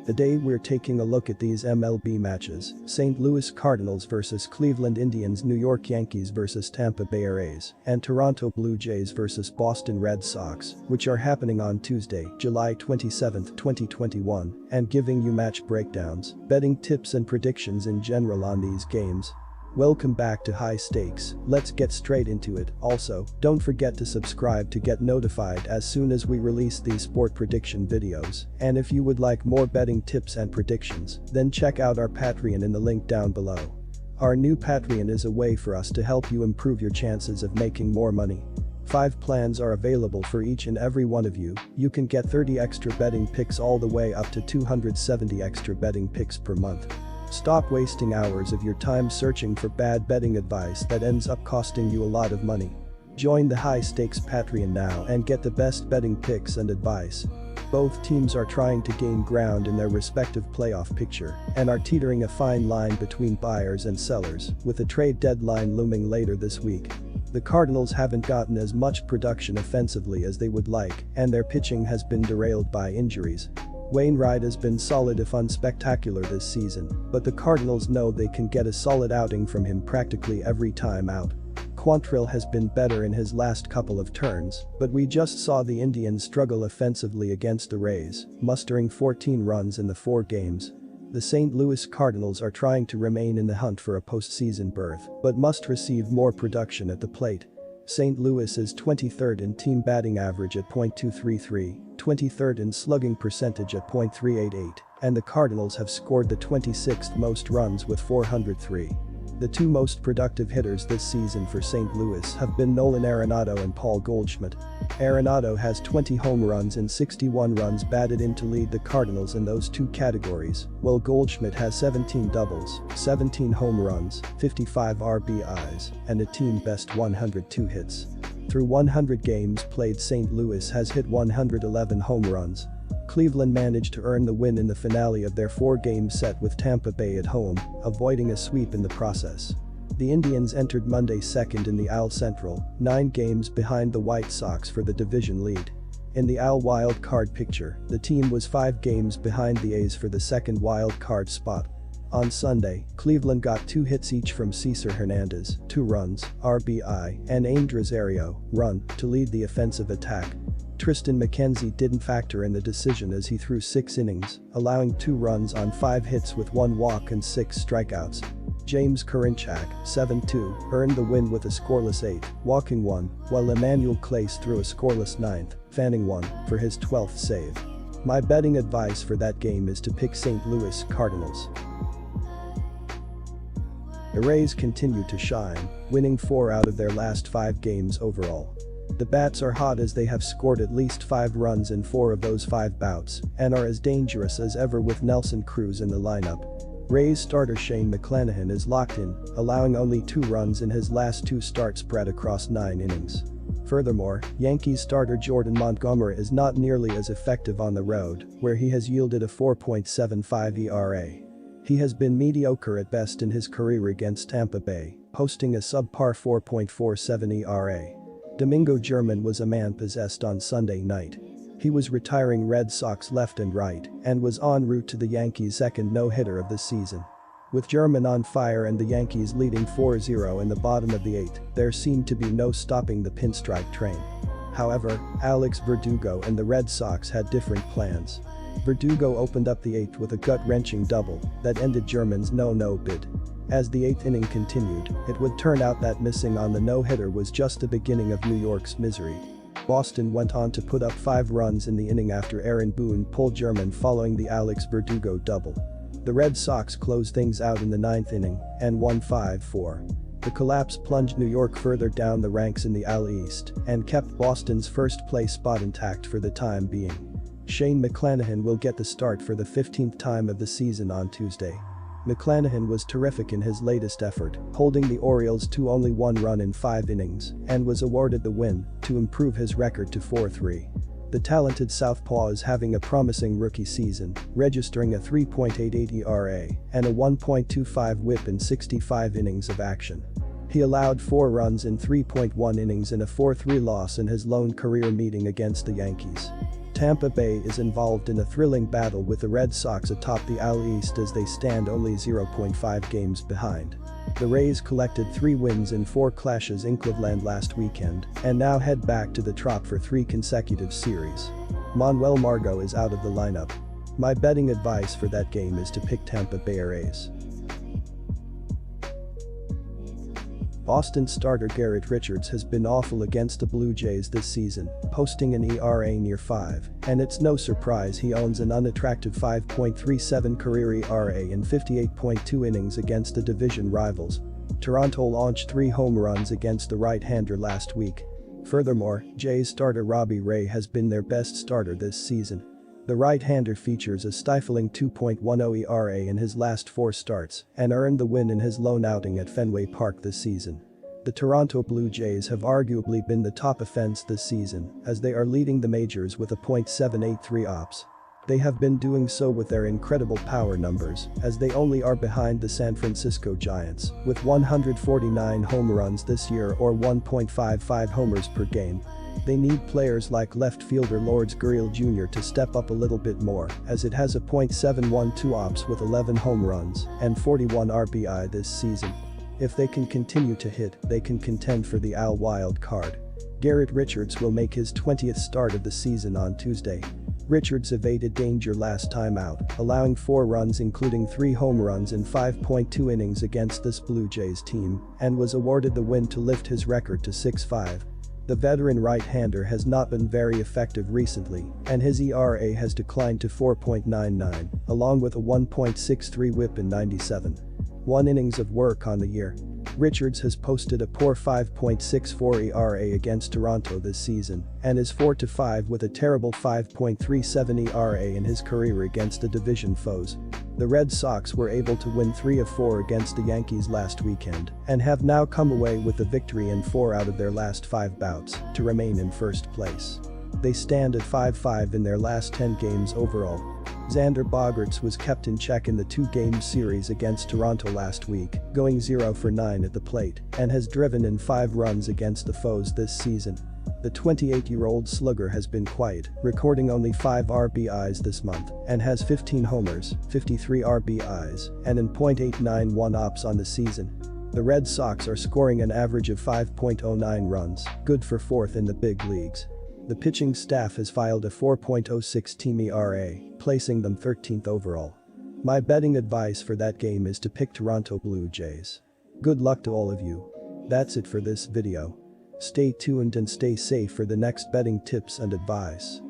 Today we're taking a look at these MLB matches: St. Louis Cardinals vs Cleveland Indians, New York Yankees vs Tampa Bay Rays, and Toronto Blue Jays vs Boston Red Sox, which are happening on Tuesday, July 27, 2021, and giving you match breakdowns, betting tips and predictions in general on these games. Welcome back to High Stakes. Let's get straight into it. Also, don't forget to subscribe to get notified as soon as we release these sport prediction videos. And if you would like more betting tips and predictions, then check out our Patreon in the link down below. Our new Patreon is a way for us to help you improve your chances of making more money. 5 plans are available for each and every one of you. You can get 30 extra betting picks all the way up to 270 extra betting picks per month. Stop wasting hours of your time searching for bad betting advice that ends up costing you a lot of money. Join the High Stakes Patreon now and get the best betting picks and advice. Both teams are trying to gain ground in their respective playoff picture and are teetering a fine line between buyers and sellers, with a trade deadline looming later this week. The Cardinals haven't gotten as much production offensively as they would like, and their pitching has been derailed by injuries. Wainwright has been solid if unspectacular this season, but the Cardinals know they can get a solid outing from him practically every time out. Quantrill has been better in his last couple of turns, but we just saw the Indians struggle offensively against the Rays, mustering 14 runs in the 4 games. The St. Louis Cardinals are trying to remain in the hunt for a postseason berth, but must receive more production at the plate. St. Louis is 23rd in team batting average at .233, 23rd in slugging percentage at .388, and the Cardinals have scored the 26th most runs with 403. The 2 most productive hitters this season for St. Louis have been Nolan Arenado and Paul Goldschmidt. Arenado has 20 home runs and 61 runs batted in to lead the Cardinals in those 2 categories, while Goldschmidt has 17 doubles, 17 home runs, 55 RBIs, and a team-best 102 hits. Through 100 games played, St. Louis has hit 111 home runs. Cleveland managed to earn the win in the finale of their 4-game set with Tampa Bay at home, avoiding a sweep in the process. The Indians entered Monday second in the AL Central, 9 games behind the White Sox for the division lead. In the AL wild card picture, the team was 5 games behind the A's for the second wild card spot. On Sunday, Cleveland got 2 hits each from Cesar Hernandez, 2 runs, RBI, and Aim Rosario, run, to lead the offensive attack. Tristan McKenzie didn't factor in the decision as he threw 6 innings, allowing 2 runs on 5 hits with 1 walk and 6 strikeouts. James Karinchak, 7-2, earned the win with a scoreless 8, walking 1, while Emmanuel Clase threw a scoreless 9th, fanning 1, for his 12th save. My betting advice for that game is to pick St. Louis Cardinals. The Rays continue to shine, winning 4 out of their last 5 games overall. The Bats are hot as they have scored at least 5 runs in 4 of those 5 bouts and are as dangerous as ever with Nelson Cruz in the lineup. Rays starter Shane McClanahan is locked in, allowing only 2 runs in his last 2 starts spread across 9 innings. Furthermore, Yankees starter Jordan Montgomery is not nearly as effective on the road, where he has yielded a 4.75 ERA. He has been mediocre at best in his career against Tampa Bay, posting a subpar 4.47 ERA. Domingo German was a man possessed on Sunday night. He was retiring Red Sox left and right and was en route to the Yankees' second no-hitter of the season. With German on fire and the Yankees leading 4-0 in the bottom of the 8th, there seemed to be no stopping the pinstripe train. However, Alex Verdugo and the Red Sox had different plans. Verdugo opened up the 8th with a gut-wrenching double that ended German's no-no bid. As the 8th inning continued, it would turn out that missing on the no-hitter was just the beginning of New York's misery. Boston went on to put up 5 runs in the inning after Aaron Boone pulled German following the Alex Verdugo double. The Red Sox closed things out in the 9th inning and won 5-4. The collapse plunged New York further down the ranks in the AL East and kept Boston's first-place spot intact for the time being. Shane McClanahan will get the start for the 15th time of the season on Tuesday. McClanahan was terrific in his latest effort, holding the Orioles to only 1 run in 5 innings, and was awarded the win to improve his record to 4-3. The talented southpaw is having a promising rookie season, registering a 3.88 ERA and a 1.25 WHIP in 65 innings of action. He allowed 4 runs in 3.1 innings in a 4-3 loss in his lone career meeting against the Yankees. Tampa Bay is involved in a thrilling battle with the Red Sox atop the AL East as they stand only 0.5 games behind. The Rays collected 3 wins in 4 clashes in Cleveland last weekend and now head back to the Trop for 3 consecutive series. Manuel Margot is out of the lineup. My betting advice for that game is to pick Tampa Bay Rays. Boston starter Garrett Richards has been awful against the Blue Jays this season, posting an ERA near 5, and it's no surprise he owns an unattractive 5.37 career ERA in 58.2 innings against the division rivals. Toronto launched 3 home runs against the right-hander last week. Furthermore, Jays starter Robbie Ray has been their best starter this season. The right-hander features a stifling 2.10 ERA in his last 4 starts and earned the win in his lone outing at Fenway Park this season. The Toronto Blue Jays have arguably been the top offense this season as they are leading the majors with a .783 OPS. They have been doing so with their incredible power numbers as they only are behind the San Francisco Giants with 149 home runs this year or 1.55 homers per game. They need players like left fielder Lourdes Gurriel Jr. to step up a little bit more as it has a .712 OPS with 11 home runs and 41 RBI this season. If they can continue to hit, they can contend for the AL wild card. Garrett Richards will make his 20th start of the season on Tuesday. Richards evaded danger last time out, allowing 4 runs including 3 home runs in 5.2 innings against this Blue Jays team and was awarded the win to lift his record to 6-5. The veteran right-hander has not been very effective recently, and his ERA has declined to 4.99, along with a 1.63 WHIP in 97. 1 innings of work on the year. Richards has posted a poor 5.64 ERA against Toronto this season and is 4-5 with a terrible 5.37 ERA in his career against the division foes. The Red Sox were able to win 3 of 4 against the Yankees last weekend and have now come away with a victory in 4 out of their last 5 bouts to remain in first place. They stand at 5-5 in their last 10 games overall. Xander Bogaerts was kept in check in the 2-game series against Toronto last week, going 0 for 9 at the plate, and has driven in 5 runs against the foes this season. The 28-year-old slugger has been quiet, recording only 5 RBIs this month, and has 15 homers, 53 RBIs, and an .891 OPS on the season. The Red Sox are scoring an average of 5.09 runs, good for 4th in the big leagues. The pitching staff has filed a 4.06 team ERA, placing them 13th overall. My betting advice for that game is to pick Toronto Blue Jays. Good luck to all of you. That's it for this video. Stay tuned and stay safe for the next betting tips and advice.